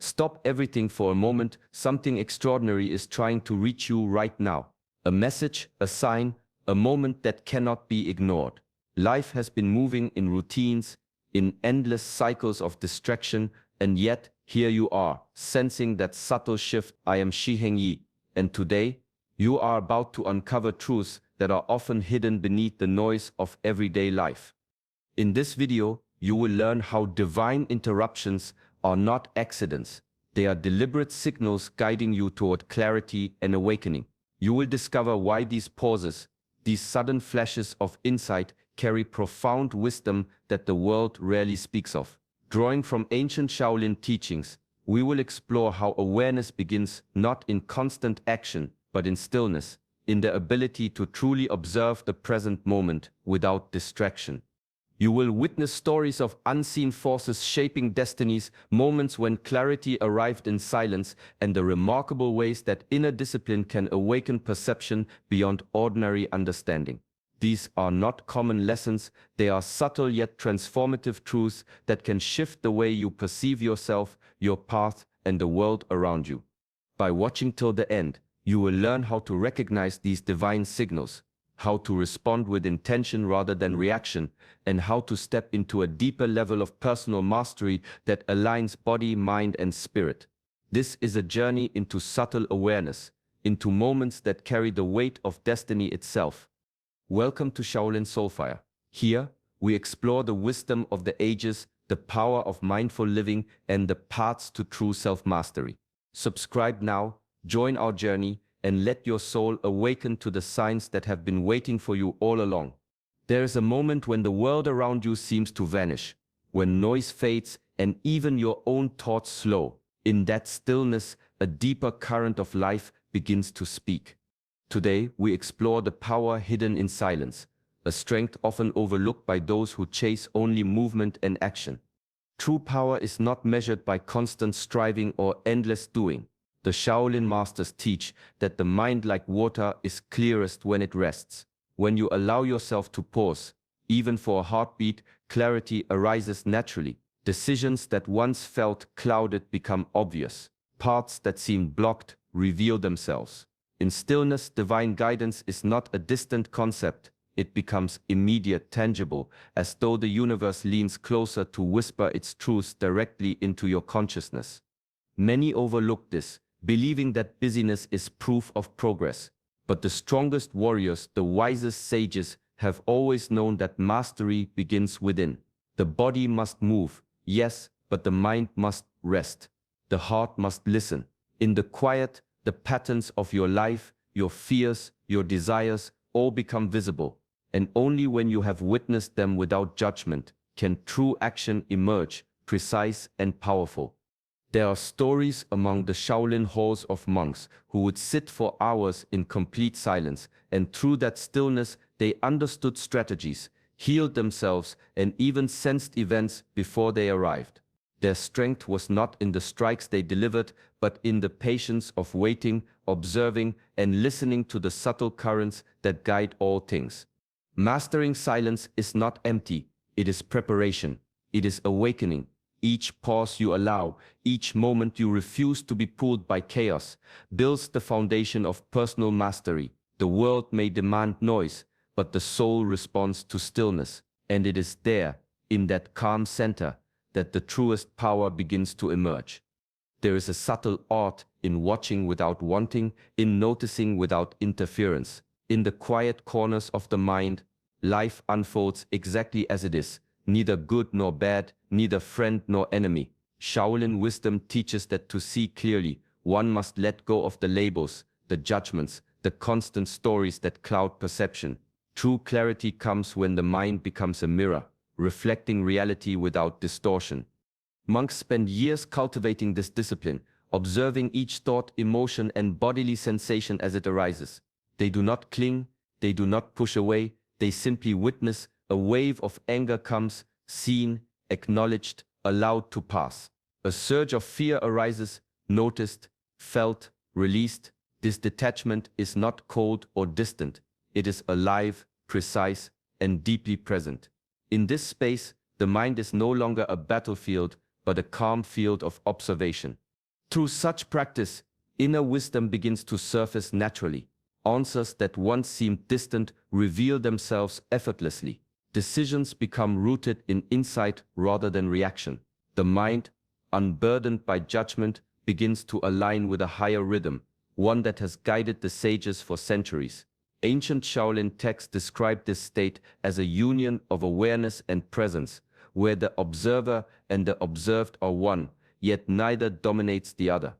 Stop everything for a moment. Something extraordinary is trying to reach you right now. A message, a sign, a moment that cannot be ignored. Life has been moving in routines, in endless cycles of distraction, and yet here you are, sensing that subtle shift. I am Shi Hengyi, and today you are about to uncover truths that are often hidden beneath the noise of everyday life. In this video, you will learn how divine interruptions are not accidents. They are deliberate signals guiding you toward clarity and awakening. You will discover why these pauses, these sudden flashes of insight, carry profound wisdom that the world rarely speaks of. Drawing from ancient Shaolin teachings, we will explore how awareness begins not in constant action, but in stillness, in the ability to truly observe the present moment without distraction. You will witness stories of unseen forces shaping destinies, moments when clarity arrived in silence, and the remarkable ways that inner discipline can awaken perception beyond ordinary understanding. These are not common lessons, they are subtle yet transformative truths that can shift the way you perceive yourself, your path, and the world around you. By watching till the end, you will learn how to recognize these divine signals, how to respond with intention rather than reaction, and how to step into a deeper level of personal mastery that aligns body, mind, and spirit. This is a journey into subtle awareness, into moments that carry the weight of destiny itself. Welcome to Shaolin Soulfire. Here, we explore the wisdom of the ages, the power of mindful living, and the paths to true self-mastery. Subscribe now, join our journey, and let your soul awaken to the signs that have been waiting for you all along. There is a moment when the world around you seems to vanish, when noise fades and even your own thoughts slow. In that stillness, a deeper current of life begins to speak. Today, we explore the power hidden in silence, a strength often overlooked by those who chase only movement and action. True power is not measured by constant striving or endless doing. The Shaolin masters teach that the mind, like water, is clearest when it rests. When you allow yourself to pause, even for a heartbeat, clarity arises naturally. Decisions that once felt clouded become obvious. Paths that seemed blocked reveal themselves. In stillness, divine guidance is not a distant concept. It becomes immediate, tangible, as though the universe leans closer to whisper its truths directly into your consciousness. Many overlook this, believing that busyness is proof of progress. But the strongest warriors, the wisest sages, have always known that mastery begins within. The body must move, yes, but the mind must rest. The heart must listen. In the quiet, the patterns of your life, your fears, your desires, all become visible. And only when you have witnessed them without judgment can true action emerge, precise and powerful. There are stories among the Shaolin halls of monks who would sit for hours in complete silence, and through that stillness they understood strategies, healed themselves, and even sensed events before they arrived. Their strength was not in the strikes they delivered, but in the patience of waiting, observing, and listening to the subtle currents that guide all things. Mastering silence is not empty, it is preparation, it is awakening. Each pause you allow, each moment you refuse to be pulled by chaos, builds the foundation of personal mastery. The world may demand noise, but the soul responds to stillness. And it is there, in that calm center, that the truest power begins to emerge. There is a subtle art in watching without wanting, in noticing without interference. In the quiet corners of the mind, life unfolds exactly as it is. Neither good nor bad, neither friend nor enemy. Shaolin wisdom teaches that to see clearly, one must let go of the labels, the judgments, the constant stories that cloud perception. True clarity comes when the mind becomes a mirror, reflecting reality without distortion. Monks spend years cultivating this discipline, observing each thought, emotion, and bodily sensation as it arises. They do not cling, they do not push away, they simply witness. A wave of anger comes, seen, acknowledged, allowed to pass. A surge of fear arises, noticed, felt, released. This detachment is not cold or distant. It is alive, precise, and deeply present. In this space, the mind is no longer a battlefield, but a calm field of observation. Through such practice, inner wisdom begins to surface naturally. Answers that once seemed distant reveal themselves effortlessly. Decisions become rooted in insight rather than reaction. The mind, unburdened by judgment, begins to align with a higher rhythm, one that has guided the sages for centuries. Ancient Shaolin texts describe this state as a union of awareness and presence, where the observer and the observed are one, yet neither dominates the other.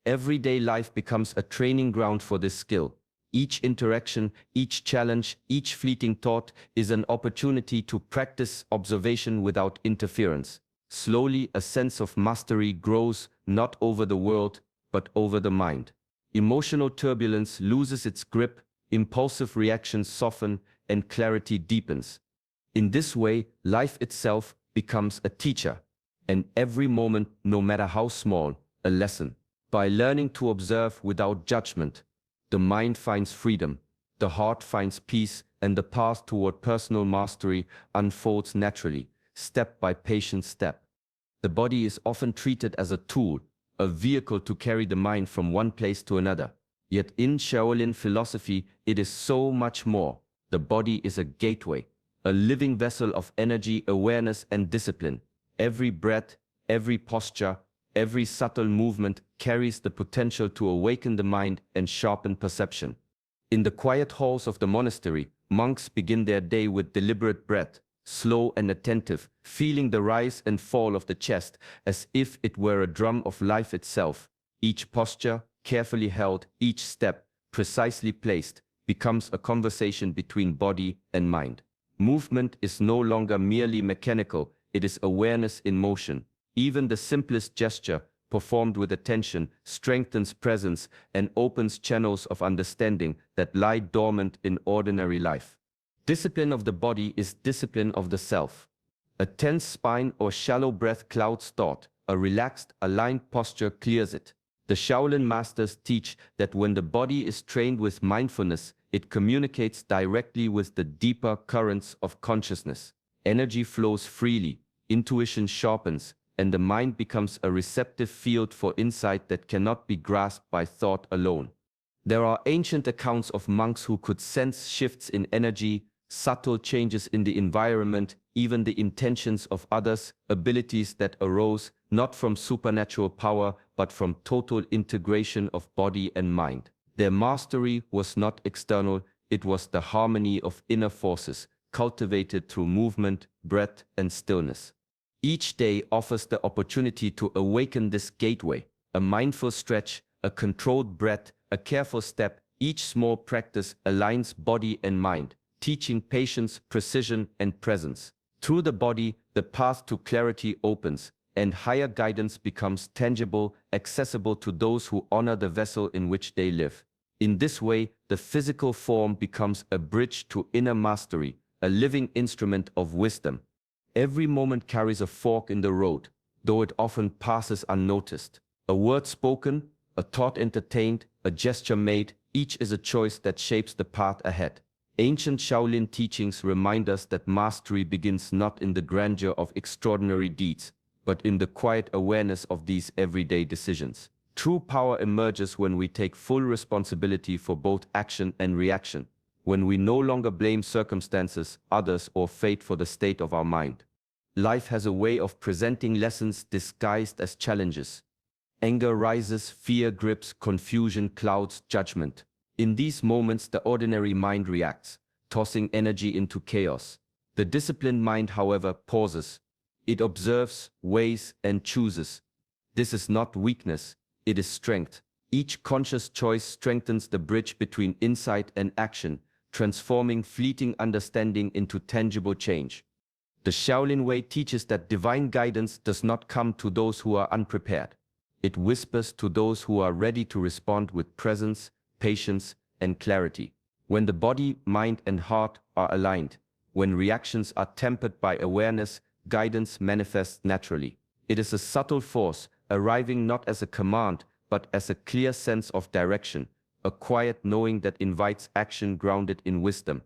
Everyday life becomes a training ground for this skill. Each interaction, each challenge, each fleeting thought is an opportunity to practice observation without interference. Slowly, a sense of mastery grows not over the world, but over the mind. Emotional turbulence loses its grip, impulsive reactions soften, and clarity deepens. In this way, life itself becomes a teacher, and every moment, no matter how small, a lesson. By learning to observe without judgment, the mind finds freedom, the heart finds peace, and the path toward personal mastery unfolds naturally, step by patient step. The body is often treated as a tool, a vehicle to carry the mind from one place to another. Yet in Shaolin philosophy, it is so much more. The body is a gateway, a living vessel of energy, awareness, and discipline. Every breath, every posture, every subtle movement carries the potential to awaken the mind and sharpen perception. In the quiet halls of the monastery, monks begin their day with deliberate breath, slow and attentive, feeling the rise and fall of the chest as if it were a drum of life itself. Each posture, carefully held, each step, precisely placed, becomes a conversation between body and mind. Movement is no longer merely mechanical, it is awareness in motion. Even the simplest gesture, performed with attention, strengthens presence and opens channels of understanding that lie dormant in ordinary life. Discipline of the body is discipline of the self. A tense spine or shallow breath clouds thought, a relaxed, aligned posture clears it. The Shaolin masters teach that when the body is trained with mindfulness, it communicates directly with the deeper currents of consciousness. Energy flows freely, intuition sharpens, and the mind becomes a receptive field for insight that cannot be grasped by thought alone. There are ancient accounts of monks who could sense shifts in energy, subtle changes in the environment, even the intentions of others, abilities that arose not from supernatural power but from total integration of body and mind. Their mastery was not external, it was the harmony of inner forces, cultivated through movement, breath, and stillness. Each day offers the opportunity to awaken this gateway. A mindful stretch, a controlled breath, a careful step, each small practice aligns body and mind, teaching patience, precision, and presence. Through the body, the path to clarity opens, and higher guidance becomes tangible, accessible to those who honor the vessel in which they live. In this way, the physical form becomes a bridge to inner mastery, a living instrument of wisdom. Every moment carries a fork in the road, though it often passes unnoticed. A word spoken, a thought entertained, a gesture made, each is a choice that shapes the path ahead. Ancient Shaolin teachings remind us that mastery begins not in the grandeur of extraordinary deeds, but in the quiet awareness of these everyday decisions. True power emerges when we take full responsibility for both action and reaction, when we no longer blame circumstances, others, or fate for the state of our mind. Life has a way of presenting lessons disguised as challenges. Anger rises, fear grips, confusion clouds judgment. In these moments, the ordinary mind reacts, tossing energy into chaos. The disciplined mind, however, pauses. It observes, weighs, and chooses. This is not weakness, it is strength. Each conscious choice strengthens the bridge between insight and action, transforming fleeting understanding into tangible change. The Shaolin way teaches that divine guidance does not come to those who are unprepared. It whispers to those who are ready to respond with presence, patience, and clarity. When the body, mind, and heart are aligned, when reactions are tempered by awareness, guidance manifests naturally. It is a subtle force, arriving not as a command, but as a clear sense of direction, a quiet knowing that invites action grounded in wisdom.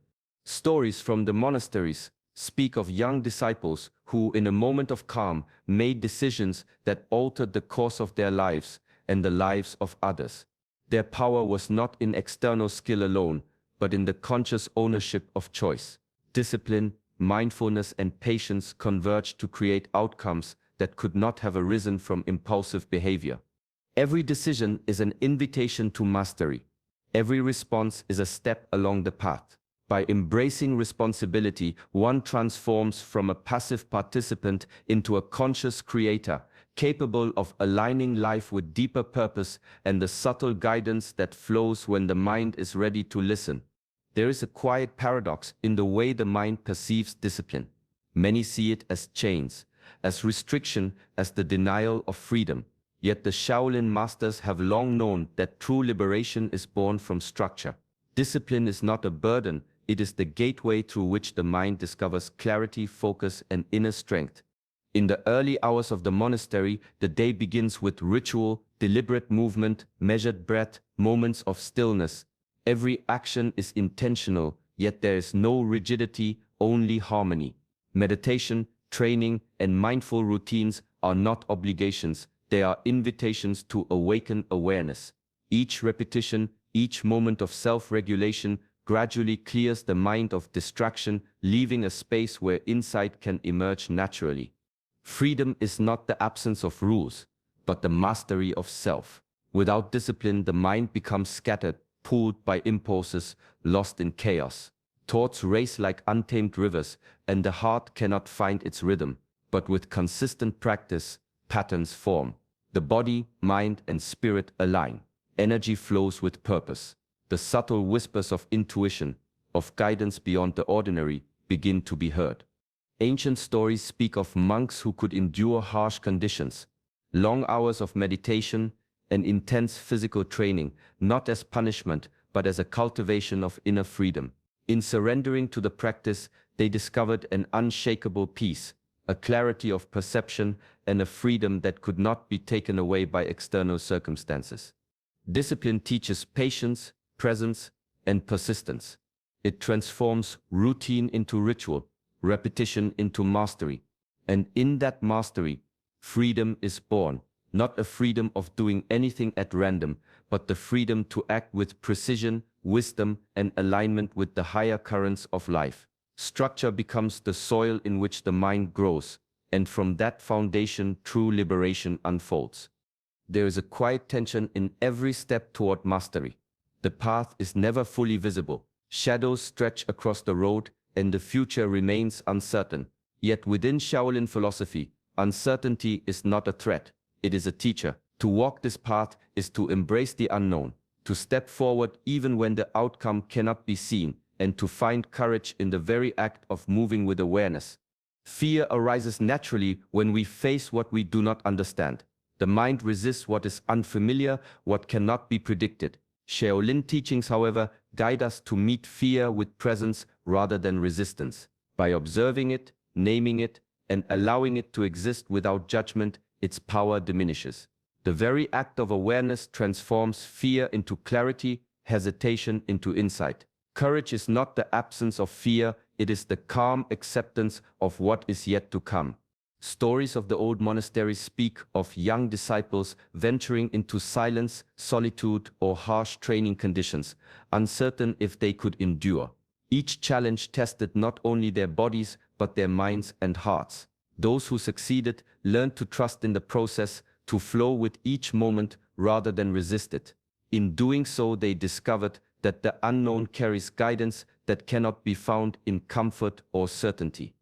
Stories from the monasteries speak of young disciples who, in a moment of calm, made decisions that altered the course of their lives, and the lives of others. Their power was not in external skill alone, but in the conscious ownership of choice. Discipline, mindfulness, and patience converged to create outcomes that could not have arisen from impulsive behavior. Every decision is an invitation to mastery. Every response is a step along the path. By embracing responsibility, one transforms from a passive participant into a conscious creator, capable of aligning life with deeper purpose and the subtle guidance that flows when the mind is ready to listen. There is a quiet paradox in the way the mind perceives discipline. Many see it as chains, as restriction, as the denial of freedom. Yet the Shaolin masters have long known that true liberation is born from structure. Discipline is not a burden, it is the gateway through which the mind discovers clarity, focus, and inner strength. In the early hours of the monastery, the day begins with ritual, deliberate movement, measured breath, moments of stillness. Every action is intentional, yet there is no rigidity, only harmony. Meditation, training, and mindful routines are not obligations, they are invitations to awaken awareness. Each repetition, each moment of self-regulation gradually clears the mind of distraction, leaving a space where insight can emerge naturally. Freedom is not the absence of rules, but the mastery of self. Without discipline, the mind becomes scattered, pulled by impulses, lost in chaos. Thoughts race like untamed rivers, and the heart cannot find its rhythm. But with consistent practice, patterns form. The body, mind, and spirit align. Energy flows with purpose. The subtle whispers of intuition, of guidance beyond the ordinary, begin to be heard. Ancient stories speak of monks who could endure harsh conditions, long hours of meditation, and intense physical training, not as punishment, but as a cultivation of inner freedom. In surrendering to the practice, they discovered an unshakable peace, a clarity of perception, and a freedom that could not be taken away by external circumstances. Discipline teaches patience, presence, and persistence. It transforms routine into ritual, repetition into mastery. And in that mastery, freedom is born, not a freedom of doing anything at random, but the freedom to act with precision, wisdom, and alignment with the higher currents of life. Structure becomes the soil in which the mind grows, and from that foundation true liberation unfolds. There is a quiet tension in every step toward mastery. The path is never fully visible. Shadows stretch across the road, and the future remains uncertain. Yet within Shaolin philosophy, uncertainty is not a threat, it is a teacher. To walk this path is to embrace the unknown, to step forward even when the outcome cannot be seen, and to find courage in the very act of moving with awareness. Fear arises naturally when we face what we do not understand. The mind resists what is unfamiliar, what cannot be predicted. Shaolin teachings, however, guide us to meet fear with presence rather than resistance. By observing it, naming it, and allowing it to exist without judgment, its power diminishes. The very act of awareness transforms fear into clarity, hesitation into insight. Courage is not the absence of fear, it is the calm acceptance of what is yet to come. Stories of the old monasteries speak of young disciples venturing into silence, solitude, or harsh training conditions, uncertain if they could endure. Each challenge tested not only their bodies, but their minds and hearts. Those who succeeded learned to trust in the process, to flow with each moment rather than resist it. In doing so, they discovered that the unknown carries guidance that cannot be found in comfort or certainty.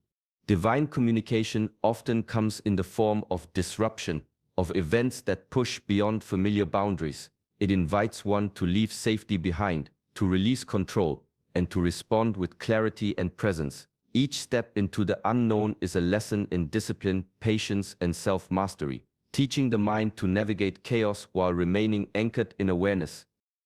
Divine communication often comes in the form of disruption, of events that push beyond familiar boundaries. It invites one to leave safety behind, to release control, and to respond with clarity and presence. Each step into the unknown is a lesson in discipline, patience, and self-mastery, teaching the mind to navigate chaos while remaining anchored in awareness.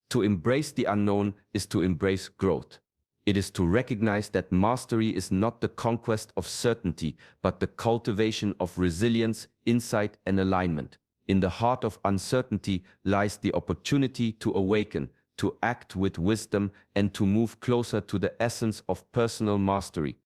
To embrace the unknown is to embrace growth. It is to recognize that mastery is not the conquest of certainty, but the cultivation of resilience, insight, and alignment. In the heart of uncertainty lies the opportunity to awaken, to act with wisdom, and to move closer to the essence of personal mastery.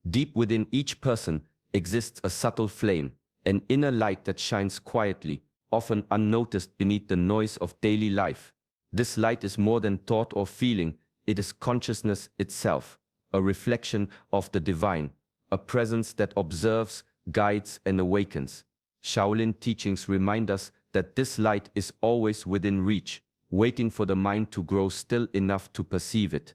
Deep within each person exists a subtle flame, an inner light that shines quietly, often unnoticed beneath the noise of daily life. This light is more than thought or feeling, it is consciousness itself, a reflection of the divine, a presence that observes, guides, and awakens. Shaolin teachings remind us that this light is always within reach, waiting for the mind to grow still enough to perceive it.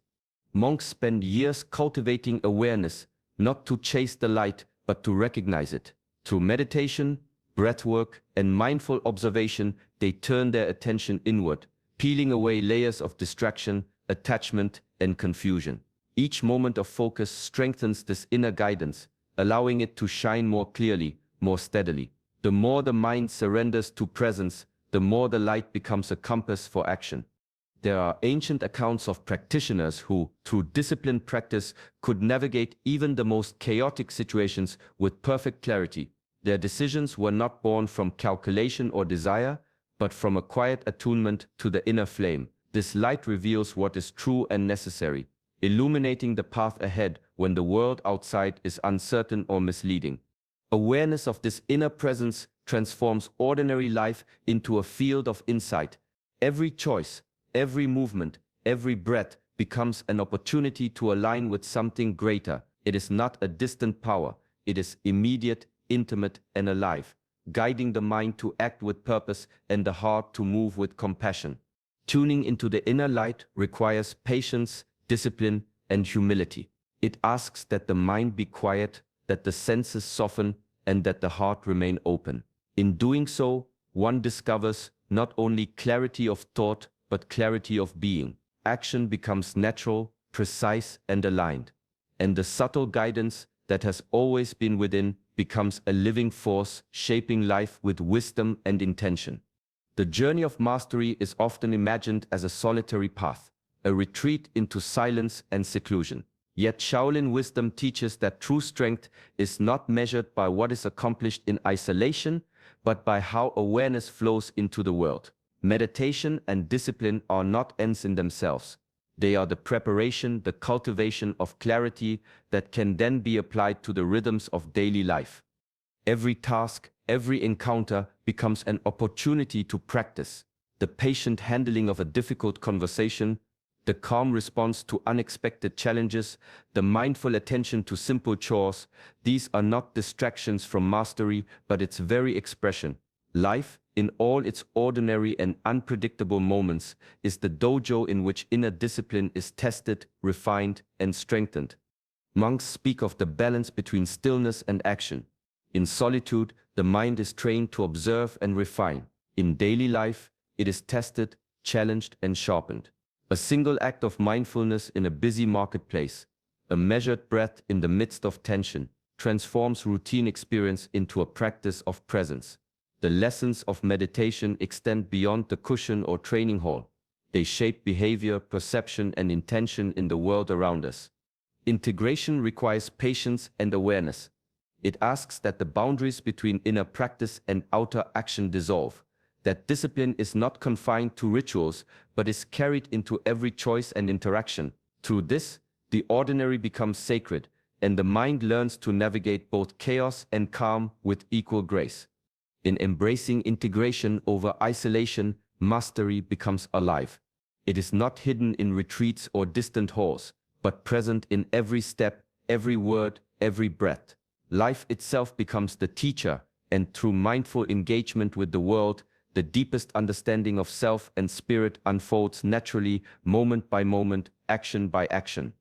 Monks spend years cultivating awareness, not to chase the light, but to recognize it. Through meditation, breathwork, and mindful observation, they turn their attention inward, peeling away layers of distraction, attachment, and confusion. Each moment of focus strengthens this inner guidance, allowing it to shine more clearly, more steadily. The more the mind surrenders to presence, the more the light becomes a compass for action. There are ancient accounts of practitioners who, through disciplined practice, could navigate even the most chaotic situations with perfect clarity. Their decisions were not born from calculation or desire, but from a quiet attunement to the inner flame. This light reveals what is true and necessary, illuminating the path ahead when the world outside is uncertain or misleading. Awareness of this inner presence transforms ordinary life into a field of insight. Every choice, every movement, every breath becomes an opportunity to align with something greater. It is not a distant power, it is immediate, intimate, and alive, guiding the mind to act with purpose and the heart to move with compassion. Tuning into the inner light requires patience, discipline, and humility. It asks that the mind be quiet, that the senses soften, and that the heart remain open. In doing so, one discovers not only clarity of thought, but clarity of being. Action becomes natural, precise, and aligned. And the subtle guidance that has always been within becomes a living force, shaping life with wisdom and intention. The journey of mastery is often imagined as a solitary path, a retreat into silence and seclusion. Yet Shaolin wisdom teaches that true strength is not measured by what is accomplished in isolation, but by how awareness flows into the world. Meditation and discipline are not ends in themselves. They are the preparation, the cultivation of clarity that can then be applied to the rhythms of daily life. Every task, every encounter becomes an opportunity to practice. The patient handling of a difficult conversation, the calm response to unexpected challenges, the mindful attention to simple chores, these are not distractions from mastery, but its very expression. Life, in all its ordinary and unpredictable moments, is the dojo in which inner discipline is tested, refined, and strengthened. Monks speak of the balance between stillness and action. In solitude, the mind is trained to observe and refine. In daily life, it is tested, challenged, and sharpened. A single act of mindfulness in a busy marketplace, a measured breath in the midst of tension, transforms routine experience into a practice of presence. The lessons of meditation extend beyond the cushion or training hall. They shape behavior, perception, and intention in the world around us. Integration requires patience and awareness. It asks that the boundaries between inner practice and outer action dissolve, that discipline is not confined to rituals, but is carried into every choice and interaction. Through this, the ordinary becomes sacred, and the mind learns to navigate both chaos and calm with equal grace. In embracing integration over isolation, mastery becomes alive. It is not hidden in retreats or distant halls, but present in every step, every word, every breath. Life itself becomes the teacher, and through mindful engagement with the world, the deepest understanding of self and spirit unfolds naturally, moment by moment, action by action.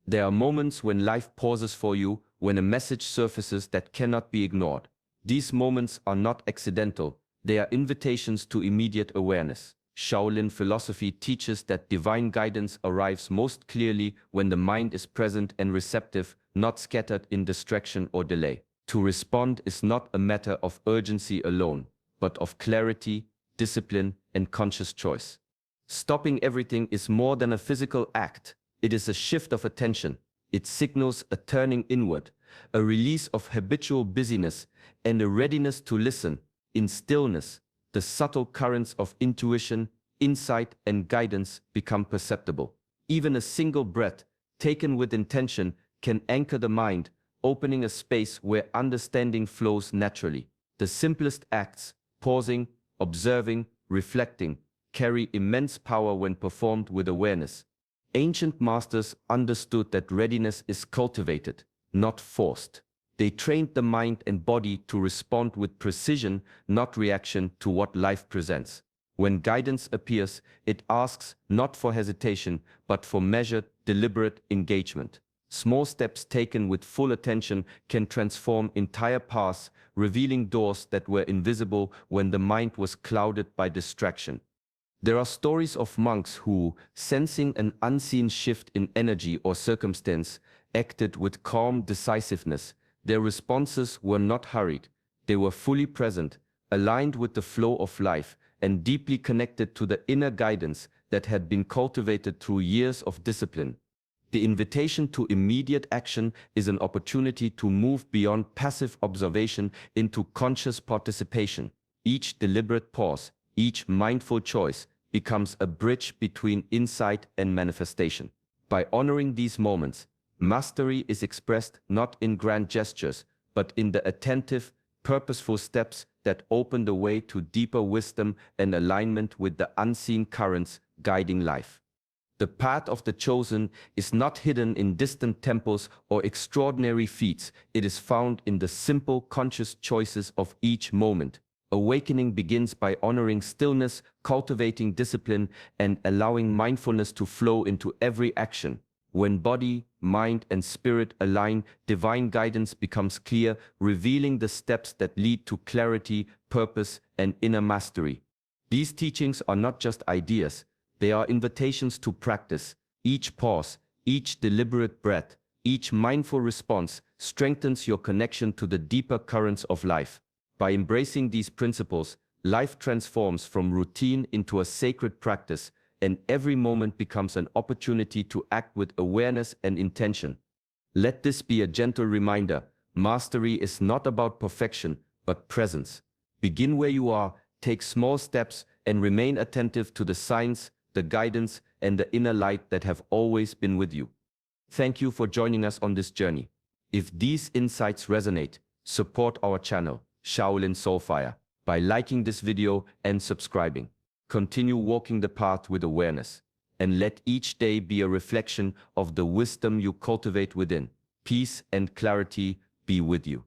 There are moments when life pauses for you, when a message surfaces that cannot be ignored. These moments are not accidental, they are invitations to immediate awareness. Shaolin philosophy teaches that divine guidance arrives most clearly when the mind is present and receptive, not scattered in distraction or delay. To respond is not a matter of urgency alone, but of clarity, discipline, and conscious choice. Stopping everything is more than a physical act. It is a shift of attention. It signals a turning inward, a release of habitual busyness, and a readiness to listen. In stillness, the subtle currents of intuition, insight, and guidance become perceptible. Even a single breath, taken with intention, can anchor the mind, opening a space where understanding flows naturally. The simplest acts, pausing, observing, reflecting, carry immense power when performed with awareness. Ancient masters understood that readiness is cultivated, not forced. They trained the mind and body to respond with precision, not reaction to what life presents. When guidance appears, it asks not for hesitation, but for measured, deliberate engagement. Small steps taken with full attention can transform entire paths, revealing doors that were invisible when the mind was clouded by distraction. There are stories of monks who, sensing an unseen shift in energy or circumstance, acted with calm decisiveness. Their responses were not hurried. They were fully present, aligned with the flow of life, and deeply connected to the inner guidance that had been cultivated through years of discipline. The invitation to immediate action is an opportunity to move beyond passive observation into conscious participation. Each deliberate pause, each mindful choice, becomes a bridge between insight and manifestation. By honoring these moments, mastery is expressed not in grand gestures, but in the attentive, purposeful steps that open the way to deeper wisdom and alignment with the unseen currents guiding life. The path of the chosen is not hidden in distant temples or extraordinary feats. It is found in the simple, conscious choices of each moment. Awakening begins by honoring stillness, cultivating discipline, and allowing mindfulness to flow into every action. When body, mind, and spirit align, divine guidance becomes clear, revealing the steps that lead to clarity, purpose, and inner mastery. These teachings are not just ideas, they are invitations to practice. Each pause, each deliberate breath, each mindful response strengthens your connection to the deeper currents of life. By embracing these principles, life transforms from routine into a sacred practice, and every moment becomes an opportunity to act with awareness and intention. Let this be a gentle reminder: mastery is not about perfection, but presence. Begin where you are, take small steps, and remain attentive to the signs, the guidance, and the inner light that have always been with you. Thank you for joining us on this journey. If these insights resonate, support our channel, Shaolin Soulfire, by liking this video and subscribing. Continue walking the path with awareness, and let each day be a reflection of the wisdom you cultivate within. Peace and clarity be with you.